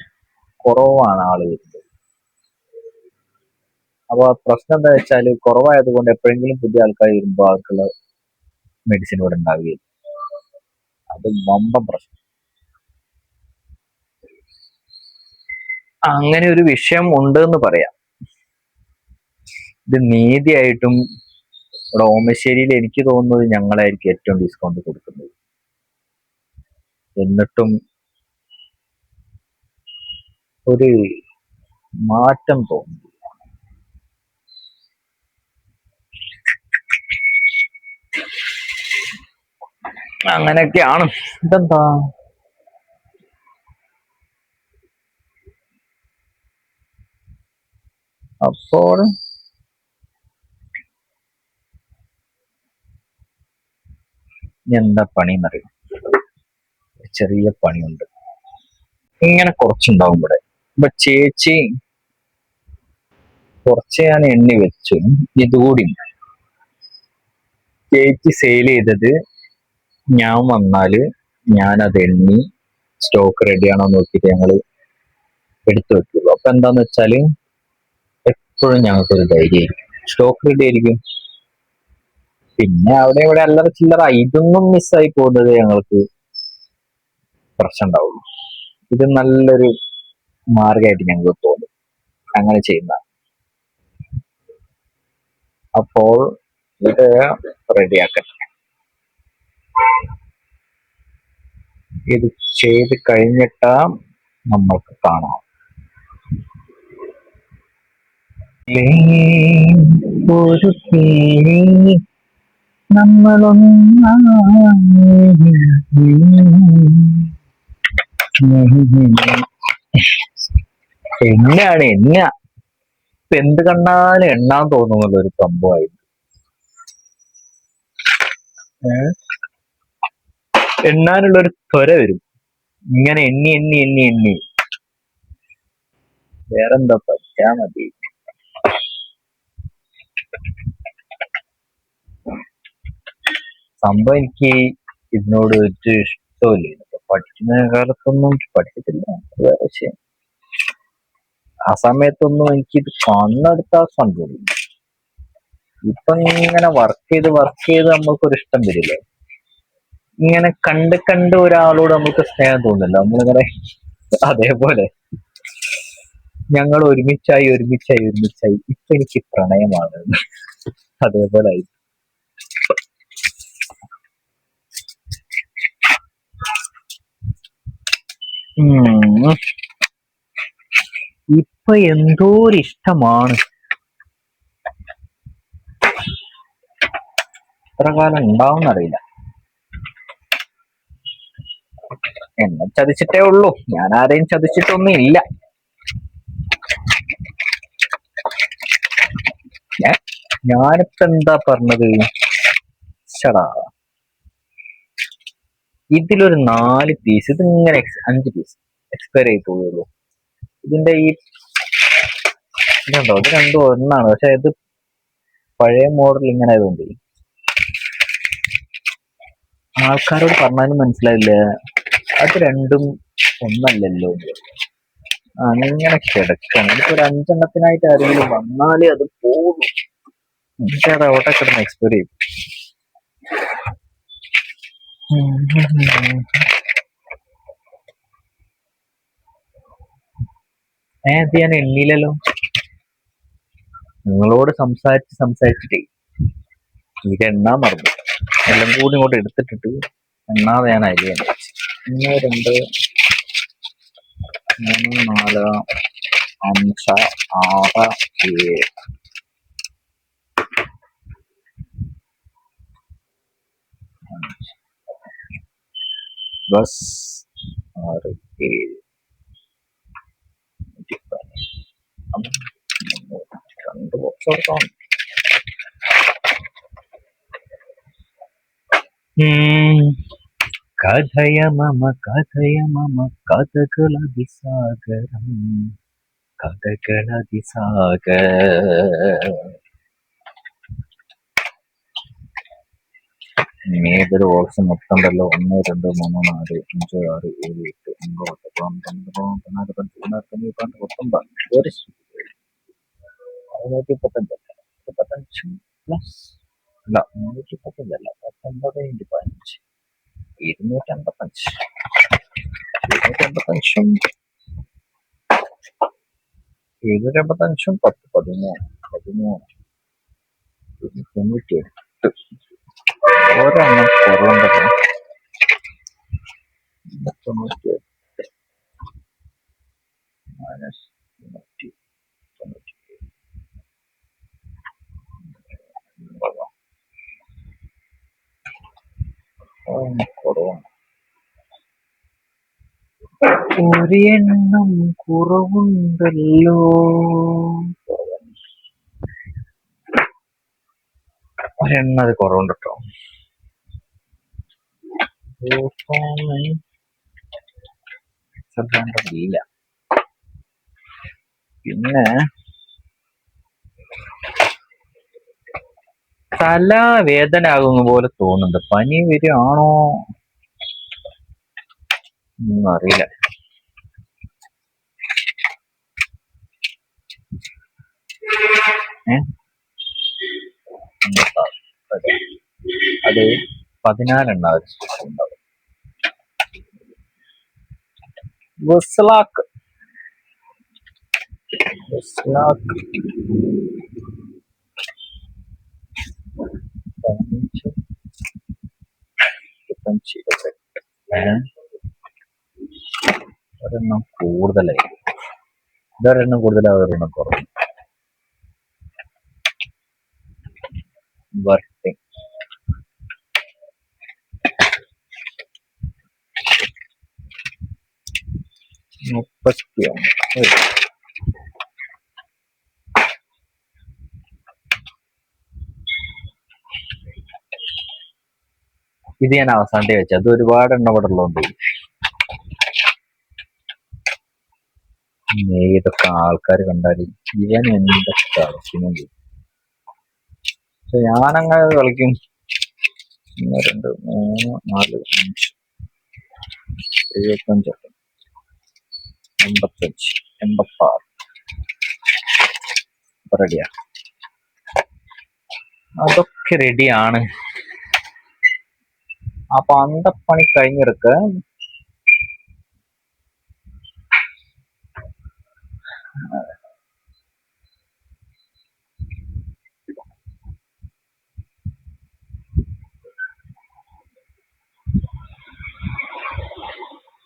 കുറവാണ് ആള് വരുന്നത്. അപ്പൊ പ്രശ്നം എന്താ വെച്ചാല് കുറവായത് കൊണ്ട് എപ്പോഴെങ്കിലും പുതിയ ആൾക്കാർ വരുമ്പോൾ അവർക്കുള്ള മെഡിസിൻ ഇവിടെ ഉണ്ടാവുകയില്ല. അത് വമ്പം പ്രശ്നം. അങ്ങനെ ഒരു വിഷയം ഉണ്ട് എന്ന് പറയാം. ഇത് നീതിയായിട്ടും ഇവിടെ ഓമശ്ശേരിയിൽ എനിക്ക് തോന്നുന്നത് ഞങ്ങളായിരിക്കും ഏറ്റവും ഡിസ്കൗണ്ട് കൊടുക്കുന്നത്. എന്നിട്ടും ഒരു മാറ്റം തോന്നുന്നു. അങ്ങനെയൊക്കെയാണ്. ഇതെന്താ അപ്പോൾ എന്താ പണിന്നറിയാം. ചെറിയ പണിയുണ്ട്. ഇങ്ങനെ കുറച്ചുണ്ടാവും ഇവിടെ. ഇപ്പൊ ചേച്ചി കുറച്ച് ഞാൻ എണ്ണി വെച്ചു. ഇതുകൂടി ചേച്ചി സെയിൽ ചെയ്തത് ഞാൻ വന്നാല് ഞാനത് എണ്ണി സ്റ്റോക്ക് റെഡിയാണോ നോക്കിയിട്ട് ഞങ്ങള് എടുത്തു വെക്കുള്ളൂ. അപ്പൊ എന്താന്ന് വെച്ചാല് എപ്പോഴും ഞങ്ങൾക്കൊരു ധൈര്യമായിരിക്കും, സ്റ്റോക്ക് റെഡി ആയിരിക്കും. പിന്നെ അവിടെ ഇവിടെ അല്ലറ ചില്ലറ ഇതൊന്നും മിസ്സായി പോകുന്നത് ഞങ്ങൾക്ക് പ്രശ്നം ഉണ്ടാവുള്ളൂ. ഇത് നല്ലൊരു മാർഗമായിട്ട് ഞങ്ങൾക്ക് തോന്നും അങ്ങനെ ചെയ്യുന്ന. അപ്പോൾ ഇത് റെഡിയാക്കട്ടെ. ഇത് ചെയ്ത് കഴിഞ്ഞിട്ടാ നമ്മൾക്ക് കാണാം. ഒരു പേര് എണ്ണയാണ് എണ്ണ. ഇപ്പൊ എന്ത് കണ്ടാലും എണ്ണാൻ തോന്നുന്നുള്ള ഒരു സംഭവമായി. എണ്ണാനുള്ള ഒരു ത്വര വരും. ഇങ്ങനെ എണ്ണി എണ്ണി എണ്ണി എണ്ണി വേറെന്താ പറ്റാ മതി. സംഭവം എനിക്ക് ഇതിനോട് ഒരു ഇഷ്ടമില്ല. പഠിക്കുന്ന കാലത്തൊന്നും പഠിച്ചിട്ടില്ല, വേറെ വിഷയം. ആ സമയത്തൊന്നും എനിക്കിത് കണ്ണെടുത്താൽ സംഭവില്ല. ഇപ്പൊ ഇങ്ങനെ വർക്ക് ചെയ്ത് നമ്മൾക്കൊരു ഇഷ്ടം വരില്ല. ഇങ്ങനെ കണ്ട് കണ്ട് ഒരാളോട് നമുക്ക് സ്നേഹം തോന്നില്ല. നമ്മളിങ്ങനെ അതേപോലെ ഞങ്ങൾ ഒരുമിച്ചായി ഇപ്പൊ എനിക്ക് പ്രണയമാണ്. അതേപോലെ ആയി. ഇപ്പൊ എന്തോ ഒരു ഇഷ്ടമാണ്. എത്ര കാലം ഉണ്ടാവുന്നറിയില്ല. എന്നെ ചതിച്ചിട്ടേ ഉള്ളൂ, ഞാൻ ആരെയും ചതിച്ചിട്ടൊന്നും ഇല്ല. ഞാനിപ്പോ എന്താ പറഞ്ഞത്? ചടാ, ഇതിലൊരു 4 പീസ്, ഇതിങ്ങനെ 5 പീസ് എക്സ്പയർ ആയി പോവുള്ളൂ. ഇതിന്റെ ഈ ഇതുണ്ടോ, ഇത് രണ്ടും ഒന്നാണ്. പക്ഷെ ഇത് പഴയ മോഡൽ ഇങ്ങനെ ആയതുകൊണ്ട് ആൾക്കാരോട് പറഞ്ഞാലും മനസ്സിലായില്ല അത് രണ്ടും ഒന്നല്ലല്ലോ. അങ്ങനെ കിടക്കാണ്. ഇതിപ്പോ ഒരു 5 എണ്ണത്തിനായിട്ട് ആരെങ്കിലും വന്നാലേ അത് പോകും. എന്നിട്ട് അത് അവിടെ കിടന്ന് എക്സ്പയർ ചെയ്യും. ഇത് ഞാൻ എണ്ണിയില്ലല്ലോ. നിങ്ങളോട് സംസാരിച്ചിട്ടേ ഇത് എണ്ണാൻ മറന്നു. എല്ലാം കൂടി ഇങ്ങോട്ട് എടുത്തിട്ടിട്ട് എണ്ണാതെ ഞാൻ അരിയാണ്. 1 2 3 4 5 6 7 ബസ് 6 7 2 ബോക്സ് കൊടുക്കാം. കഥയ മമ കഥകളതിസാഗരം ഏതൊരു ബോക്സ് മൊത്തം ഉണ്ടല്ലോ. 1 2 3 4 5 6 7 8 9 10 11 12 13 14 15 135 പ്ലസ് അല്ല 135 അല്ല 19 × 15 285 285 785 10 13 98 ഒരെണ്ണം കുറവുണ്ടല്ലോ. 98 മൈനസ് 198 കുറവാണ്. ഒരെണ്ണം കുറവുണ്ടല്ലോ. ഒരെണ്ണം അത് കുറവുണ്ട് കേട്ടോ. ഇല്ല. പിന്നെ തല വേദന ആകുന്ന പോലെ തോന്നുന്നുണ്ട്. പനി വരികയാണോ ഒന്നും അറിയില്ല. അത് 14 ഉണ്ടാവും. വസ്ലാക്ക് 15 ഒരെണ്ണം കൂടുതലായി. ഇതൊരെണ്ണം കൂടുതലായി, ഒരെണ്ണം കുറവ്. 31. ഇത് ഞാൻ അവസാനത്തെ വെച്ചത്. അത് ഒരുപാട് എണ്ണ ഇവിടെ ഉള്ളതുകൊണ്ട് ഏതൊക്കെ ആൾക്കാർ കണ്ടാലും ഇവൻ എന്തൊക്കെ കളിക്കുന്നുണ്ട്. പക്ഷെ ഞാനങ്ങനെ കളിക്കും. 1 2 3 4 5 75 85 86 റെഡിയാ. അതൊക്കെ റെഡിയാണ്. അപ്പൊ അന്തപ്പണി കഴിഞ്ഞെടുക്ക.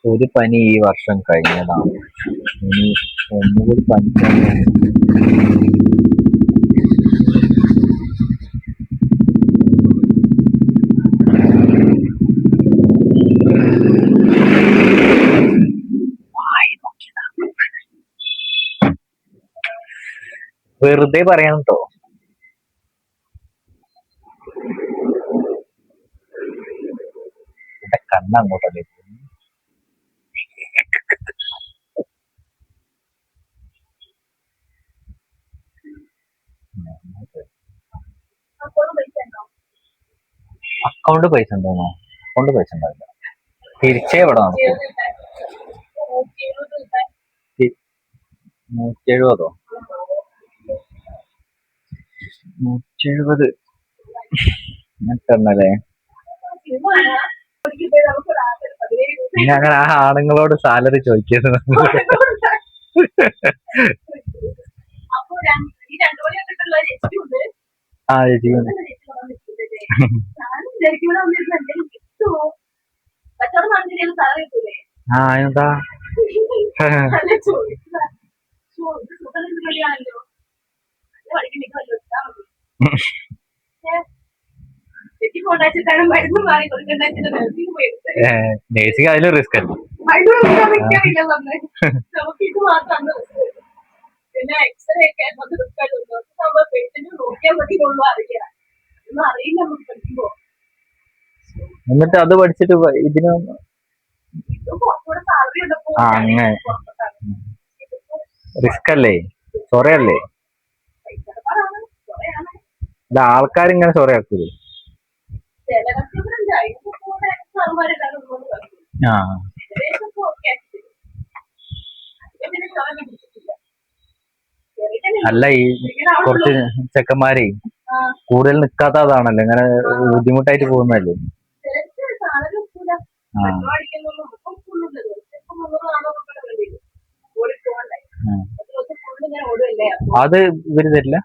ഒരു പനി ഈ വർഷം കഴിഞ്ഞതാണ്. ഇനി ഒന്നുകൂടി പനി. വെറുതെ പറയാൻ കേട്ടോ. എന്റെ കണ്ണങ്ങോട്ടല്ലേ. അക്കൗണ്ട് പൈസ ഉണ്ടോന്നോ? അക്കൗണ്ട് പൈസ ഉണ്ടാവില്ല. തിരിച്ചേ ഇവിടെ നടക്കും. 170 170 എന്നിട്ടല്ലേ. പിന്നെ അങ്ങനെ ആ ആണുങ്ങളോട് സാലറി ചോദിക്കുന്നത്. ആ ചേച്ചി ആ എന്താ നേഴ്സിംഗ് അതിലും റിസ്ക് അല്ലേ. എന്നിട്ട് അത് പഠിച്ചിട്ട് ഇതിന് അങ്ങനെ റിസ്ക് അല്ലേ, ചൊറയല്ലേ. ഇത് ആൾക്കാരിങ്ങനെ ചൊറയാക്കൂലേ. ആ അല്ല ഈ കുറച്ച് ചെക്കന്മാരെ കൂടുതൽ നിക്കാത്തതാണല്ലോ ഇങ്ങനെ ബുദ്ധിമുട്ടായിട്ട് പോകുന്നതല്ലേ. അത് ഇവര് തരില്ല,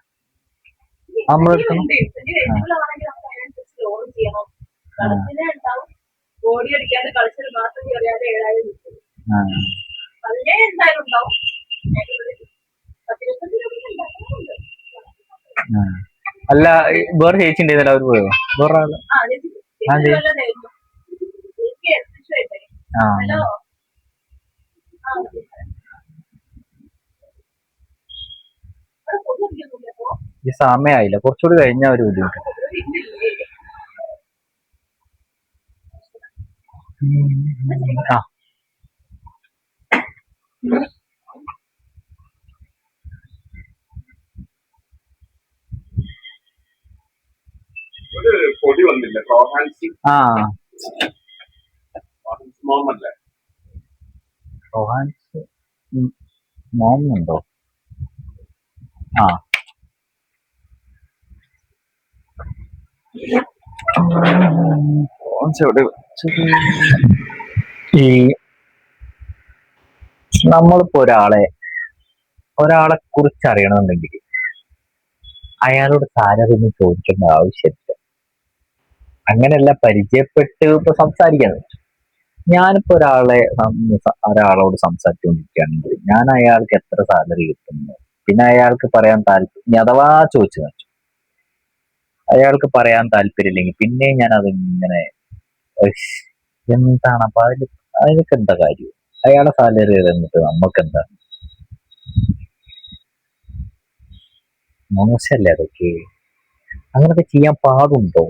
നമ്മളെടുക്കണം. അല്ല വേറെ ചേച്ചി ഉണ്ടായിരുന്നല്ലോ, അവര് പോയോ? വേറെ ആള് ഈ സമയമായില്ല, കുറച്ചുകൂടി കഴിഞ്ഞാൽ ഒരു ബുദ്ധിമുട്ട്. ആ പൊടി വന്നില്ല. ആ മോമുണ്ടോ? ആ ഈ നമ്മളിപ്പോ ഒരാളെ കുറിച്ച് അറിയണമെന്നുണ്ടെങ്കിൽ അയാളോട് സാലറി ഒന്നും ചോദിക്കേണ്ട ആവശ്യമില്ല. അങ്ങനെയല്ല, പരിചയപ്പെട്ട് ഇപ്പൊ സംസാരിക്കാൻ. ഞാനിപ്പോ ഒരാളോട് സംസാരിച്ചുകൊണ്ടിരിക്കുകയാണെങ്കിൽ ഞാൻ അയാൾക്ക് എത്ര സാലറി കിട്ടുന്നു, പിന്നെ അയാൾക്ക് പറയാൻ താല്പര്യം, അഥവാ ചോദിച്ചു വെച്ചു അയാൾക്ക് പറയാൻ താല്പര്യമില്ലെങ്കിൽ പിന്നെ ഞാൻ അതിങ്ങനെ എന്താണ് അപ്പൊ അതിനൊക്കെ എന്താ കാര്യം. അയാളെ സാലറി തന്നിട്ട് നമുക്കെന്താ? മോശമല്ലേ അതൊക്കെ? അങ്ങനൊക്കെ ചെയ്യാൻ പാടുണ്ടോ?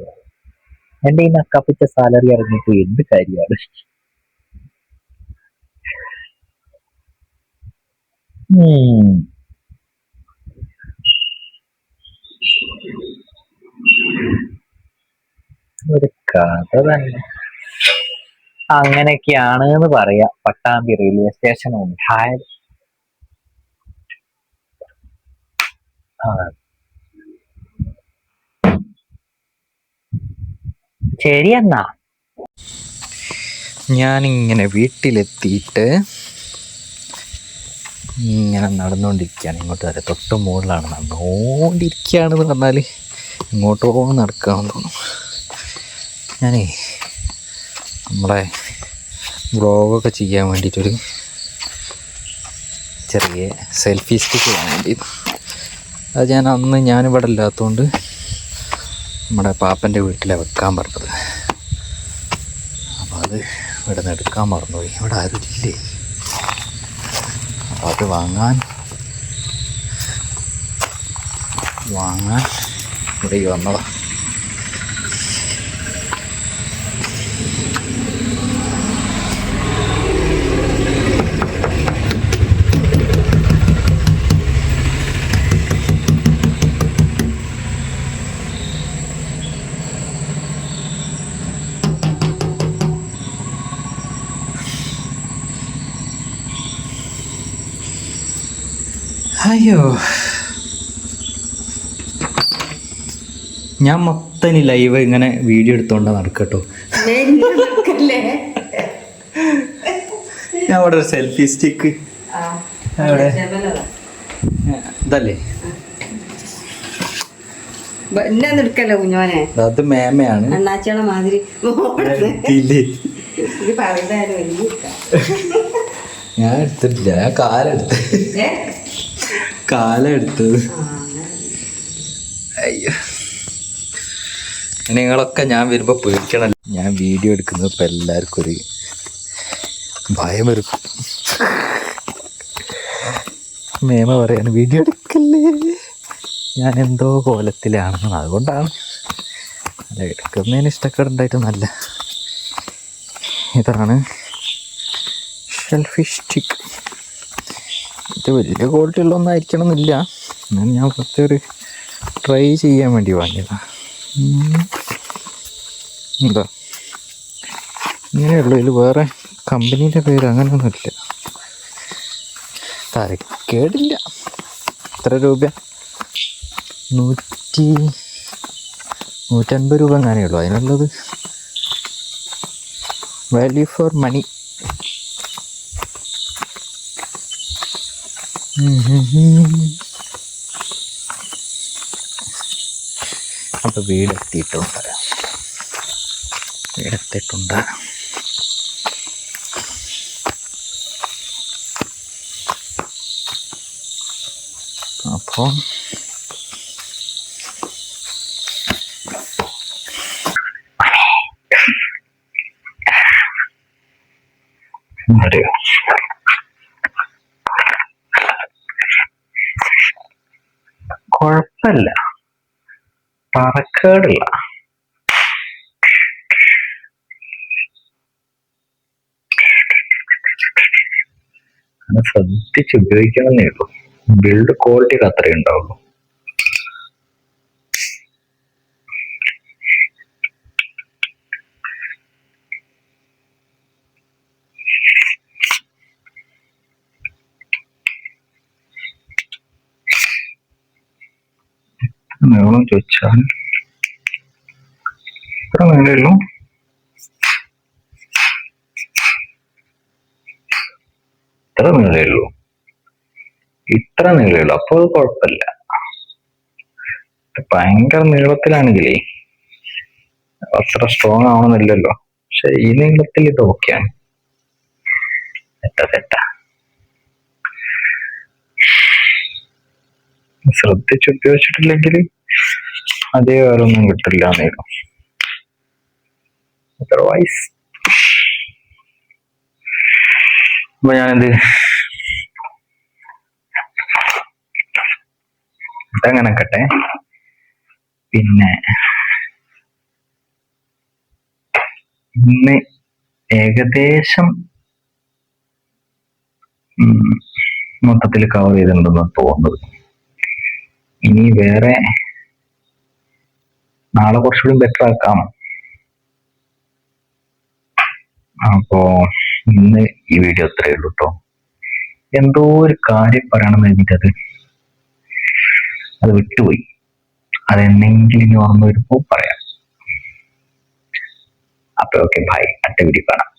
എന്റെ ഈ നക്കാപ്പിച്ച സാലറി ഇറങ്ങിയിട്ട് എന്ത് കാര്യമാണ്? ഒരു കഥ തന്നെ. അങ്ങനെയൊക്കെയാണ് എന്ന് പറയാം. പട്ടാമ്പി റെയിൽവേ സ്റ്റേഷൻ ഉണ്ടായത്. ശരി എന്നാ. ഞാനിങ്ങനെ വീട്ടിലെത്തിയിട്ട് ഇങ്ങനെ നടന്നുകൊണ്ടിരിക്കുകയാണ്. ഇങ്ങോട്ട് വരെ തൊട്ട് മുകളിലാണ് നടന്നുകൊണ്ടിരിക്കുകയാണെന്ന് പറഞ്ഞാൽ ഇങ്ങോട്ടോ നടക്കുകയാണെന്ന് തോന്നുന്നു. ഞാനേ നമ്മളെ വ്ളോഗൊക്കെ ചെയ്യാൻ വേണ്ടിയിട്ടൊരു ചെറിയ സെൽഫി സ്റ്റിക്ക് ചെയ്യാൻ വേണ്ടിയിരുന്നു. അത് ഞാനിവിടെ ഇല്ലാത്തതുകൊണ്ട് നമ്മുടെ പാപ്പൻ്റെ വീട്ടിലാണ് വെക്കാൻ പറഞ്ഞത്. അപ്പോൾ അത് ഇവിടെ നിന്ന് എടുക്കാൻ മറന്നുപോയി. ഇവിടെ ആരും ഇല്ലേ. അപ്പോൾ അത് വാങ്ങാൻ ഇവിടെ വന്നതാണ്. അയ്യോ, ഞാൻ മൊത്തം ലൈവ് ഇങ്ങനെ വീഡിയോ എടുത്തോണ്ടാ നടക്കട്ടോ. ഞാൻ അവിടെ ഒരു സെൽഫി സ്റ്റിക്ക് ഇതല്ലേ, അത് മേമയാണ്. ഞാൻ എടുത്തിട്ടില്ല, ഞാൻ കാലെടുത്തത്. അയ്യോ, നിങ്ങളൊക്കെ ഞാൻ വരുമ്പോൾ പേടിക്കണം. ഞാൻ വീഡിയോ എടുക്കുന്നത് ഇപ്പം എല്ലാവർക്കും ഒരു ഭയം വരും. മേമ പറയാണ് വീഡിയോ എടുക്കല്ലേ, ഞാൻ എന്തോ കോലത്തിലാണെന്ന്. അതുകൊണ്ടാണ് അല്ല, എടുക്കുന്നതിന് ഇഷ്ടക്കേടുണ്ടായിട്ടൊന്നല്ല. ഇതാണ് ഷെൽഫി സ്റ്റിക്ക്. ഇത് വലിയ ക്വാളിറ്റി ഉള്ളതൊന്നും ആയിരിക്കണം എന്നില്ല. ഞാൻ പ്രത്യേക ട്രൈ ചെയ്യാൻ വേണ്ടി വാങ്ങിയതാണ്. എന്താ ഇങ്ങനെയുള്ളൂ, ഇതിൽ വേറെ കമ്പനീൻ്റെ പേര് അങ്ങനെയൊന്നുമില്ല. തരക്കേടില്ല. എത്ര രൂപ? 150 രൂപ അങ്ങനെയുള്ളൂ. അതിനുള്ളത് വാല്യൂ ഫോർ മണി. അപ്പോൾ വീടെത്തിയിട്ടുണ്ട്. അപ്പോൾ കുഴപ്പമില്ല, പറക്കേടില്ല. ശ്രദ്ധിച്ച് ഉപയോഗിക്കണമെന്നേ ഉള്ളൂ. ബിൽഡ് ക്വാളിറ്റിക്ക് അത്രേ ഉണ്ടാവുള്ളൂ. നീളം ചോദിച്ചാൽ ഇത്ര നീളമേ ഉള്ളൂ. ഇത്ര നീളമേ ഉള്ളൂ. അപ്പോൾ അത് കുഴപ്പമില്ല. ഭയങ്കര നീളത്തിലാണെങ്കിലേ അത്ര സ്ട്രോങ് ആവണമെന്നില്ലല്ലോ. പക്ഷെ ഈ നീളത്തിൽ ഇത് ഓക്കെയാണ്. സെറ്റാ ശ്രദ്ധിച്ച് ഉപയോഗിച്ചിട്ടില്ലെങ്കിൽ അതേ വേറൊന്നും കിട്ടില്ല എന്നേലും. അതർവൈസ് അപ്പൊ ഞാനെന്ത് അങ്ങനെ കട്ടെ. പിന്നെ ഇന്ന് ഏകദേശം മൊത്തത്തിൽ കവർ ചെയ്തിട്ടുണ്ടെന്ന് തോന്നുന്നത്. ഇനി വേറെ നാളെ കുറച്ചുകൂടി ബെറ്റർ ആക്കാം. അപ്പോ ഇന്ന് ഈ വീഡിയോ അത്രയേ ഉള്ളൂ കേട്ടോ. എന്തോ ഒരു കാര്യം പറയണമെന്ന് എഴുതിട്ടത് അത് വിട്ടുപോയി. അതെന്തെങ്കിലും ഇനി ഓർമ്മ വരുമ്പോ പറയാം. അപ്പൊ ഓക്കെ, ബൈ. അടുത്ത വീഡിയോ കാണാം.